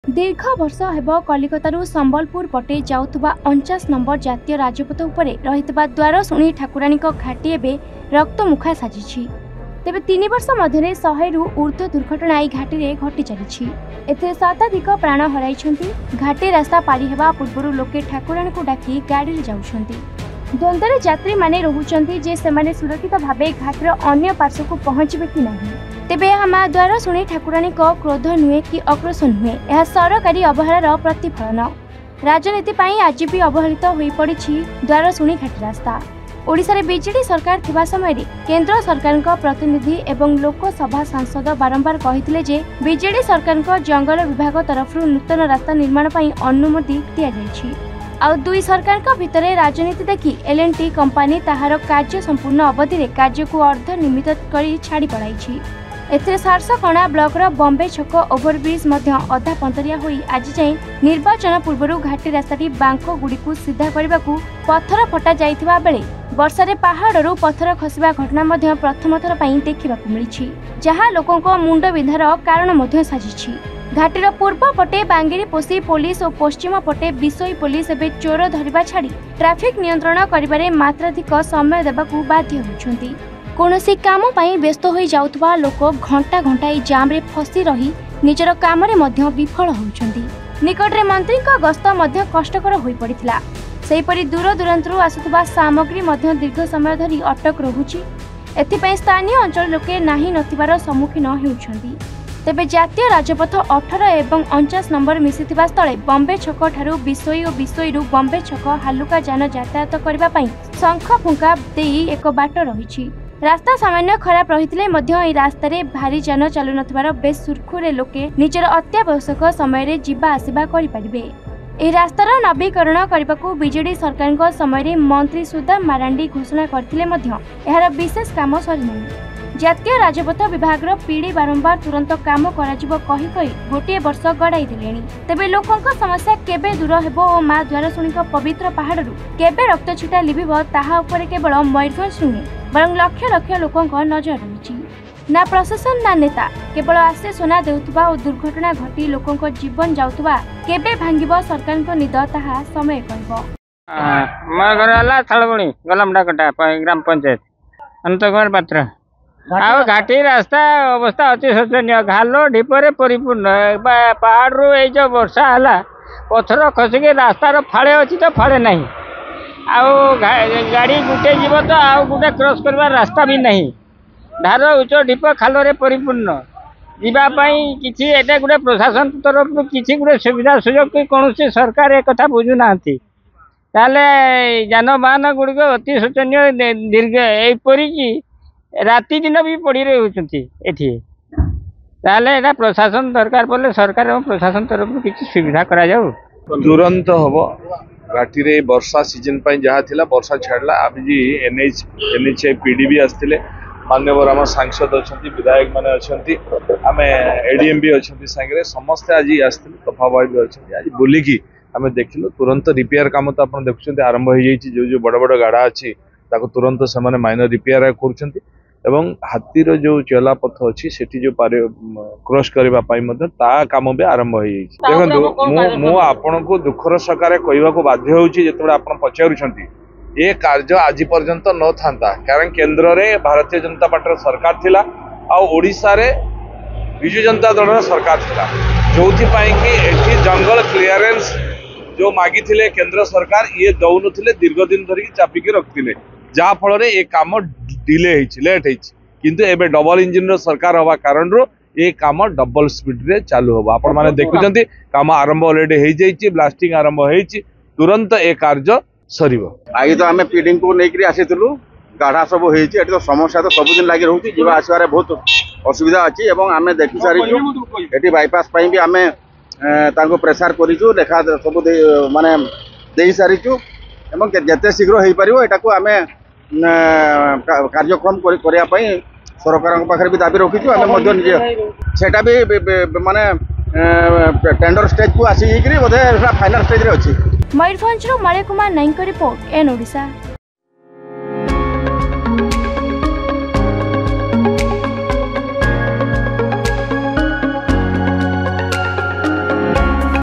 दीर्घ वर्ष हेब कलिकतारू संबलपुर पटे जाउथुबा 49 नंबर जातीय राजपथ उपरे रहितबा द्वारशुणी ठाकुराणी घाटी एबे रक्तमुखा साजिछि। तेबे 3 वर्ष मध्यरे 100 रु ऊर्ध्व दुर्घटना घाटी रे घटी चलिछि। एथे शताधिक प्राण हराइछन्ति। घाटी रास्ता पारी हेबा पूर्वरु लोके ठाकुराणी को डाकी गाड़ी रे जाउछन्ति। द्वंद्वरे यात्री माने रहुछन्ति जे सेमाने सुरक्षित भाबे घाटीर अन्य पार्श्व को पहुँचबे कि नाही। तेबे आमा द्वारशुणी ठाकुराणी क्रोध नुहे कि आक्रोश नुहे, यह सरकारी अवहेलार प्रतिफलन। राजनीति पाई आज भी अवहेलित होई पड़िछि द्वारशुणी घाटी रास्ता। ओडिशा रे बीजेडी सरकार थिबा समय रे केंद्र सरकार प्रतिनिधि एवं लोकसभा सांसद बारंबार कहिथिले जे बीजेडी सरकार जंगल विभाग तरफ नूतन रास्ता निर्माण पाई अनुमति दिया जायछि। आउ दुई सरकार भितरे राजनीति देखि एल&टी कंपनी ताहार कार्य संपूर्ण अवधि रे कार्य को अर्ध निमित्त करी छाड़ी पड़ाइछि। एथे सारसकणा ब्लॉकर बॉम्बे छक ओभरब्रिज मध्य अधा पंतरिया होई आज जाए निर्वाचन पूर्व घाटी रास्ताटी बांक गुड़ी को सीधा करने को पत्थर फटा जाइथिबा बेले वर्षारे पहाड़रू पत्थर खसिबा घटना मध्य प्रथम थर पई देखिबाकू मिलिछि, जहां लोकंक मुंड विधार कारण मध्य साजिछि। घाटीर पूर्व पटे बांगिरी पोसी पुलिस और पश्चिम पटे बिसोई पुलिस एबे चोर धरिबा छाड़ी ट्रैफिक नियंत्रण करिबारे मात्राधिक समय देबाकू बाध्य होउछन्ति। कोनोसी काम पाई व्यस्त होई जाउथबा लोक घंटा घंटा ई जाम रे फसी रही निजर काम रे मध्य विफल होउछन्ति। निकट रे मंत्री का गस्त मध्य कष्टकर होई पड़िथिला। सेहीपरि दूर दूरांतरू आसुथबा सामग्री मध्य दीर्घ समय धरी अटक रहुछि। एथिपई स्थानीय अंचल लोके नाही नथिबार सम्मुखीन हेउछन्ति। तेबे जातीय राजपथ 18 एवं 49 नंबर मिसिथिबा स्थले बॉम्बे छक ठारू बिसोई और बिसोईरू बॉम्बे छक हालुका जान यातायात करबा पई शंख फुंका देई एक बाट रहिछि। रास्ता सामान्य खराब रही मध्य रास्ता रे भारी जान चलु नथिबार बेस सुरखुरे लोके निजर अत्यावश्यक समय रे जिबा आसिबा करि परिबे। ए रास्तार नवीकरण करबाकू बीजेडी सरकार समय रे मंत्री सुधा मारांडी घोषणा करथिले मध्य एहार विशेष काम सरी नै। जातीय राजपथ विभाग पीढ़ी बारंबार तुरंत काम कराजिबो कहि कहि गोटे वर्ष गड़ाई देलेनी। तेबे लोकंक समस्या केबे दूर हेबो ओ मां द्वारशुणी पवित्र पहाड़रू केबे रक्त छिटा लिबिबो ताहा उपरे केवल मयूरभंज नुहे बरं लक्ष लक्ष लोकंक नजर रहिछि। ना प्रशासन ना नेता केवल आसे सोना देउथबा और दुर्घटना घटी लोकंक जीवन जाउथबा केबे भांगिबो सरकारक निद ताहा समय कहबो। म घर आला थळबणी गलमडाकटा ग्राम पंचायत अंतकुमार पात्र। आ घाटी रास्ता अवस्था अति शोचनीय। घालो ढिपरे परिपूर्ण। पहाड़ रू ए जो वर्षा हला पत्थर खसिके रास्तार फाड़े अच्छी तो फाड़े नहीं। गाड़ी गुटे जीव तो आउ गुटे क्रॉस करवा रास्ता भी नहीं। धार उच्च ढिप खाल परिपूर्ण जीवाई किसी एटा गोटे प्रशासन तरफ किसी गोटे सुविधा सुजोग कि कौन सरकार एक कथा बुझुना ताले जानवाहन गुड़िक अति शोचनीय दीर्घ एपरिकी राति दिन भी पड़ी रही एटा प्रशासन दरकार पड़े सरकार और प्रशासन तरफ किसी सुविधा करा जाऊ तुरंत हम घाटी रे वर्षा सीजन जहाँ थिला वर्षा छाड़ला। आज एनएच पीडी भी आसते मान्यवर आम सांसद अच्छा विधायक मैंने अच्छा आम एडीएम भी अच्छा सांगे समस्ते आज आसते कफा भाई भी अच्छा आज बुलिकी आम देखिलु तुरंत रिपेयर काम तो आप देखुं आरंभ हो जाए। जो बड़ बड़ गाड़ा अच्छी तुरंत से माइनर रिपेयर कर हाथीर जो चला पथ अच्छी से जो क्रॉस करने काम भी आरंभ हो जाए। देखो आपण को दुखर सकारे कहवा को बाध्य होते आप पचारुंट ये कार्य आज पर्यंत न था कारण केंद्र रे भारतीय जनता पार्टी सरकार थिला आ ओडिशा रे विजु जनता दल सरकार थिला जो कि एठी जंगल क्लियरेंस जो मागी थिले केंद्र सरकार ये दौन थिले दीर्घ दिन धरिक चापिकी रखिले जहा फल ये काम डिले लेट किंतु एबे डबल इंजिन सरकार हवा कारण ये काम डबल स्पीड रे चालू होबा। आपण माने देखुचंती काम आरंभ ऑलरेडी हो जाइए। ब्लास्टिंग आरंभ होइछि तुरंत ए कार्य सरीबो। आज तो आम पीडिंग को लेकर आसीलु गाढ़ा सब होती तो समस्या तो सबुदिन लगी रोचे जा आसबार बहुत असुविधा अच्छी आम देखी सारी ये बाईपास भी आम प्रेसार करूँ लेखा सब माने दे सारीचु जिते शीघ्र हो पार यहाँ आम कार्यक्रम करने सरकार पाखे भी दाबी रखीचु आम सेटा भी माने टेंडर स्टेज को आसी बोधे फाइनल स्टेज रे अच्छी। मयूरभंज मलय कुमार नाईक रिपोर्ट एन ओडिशा।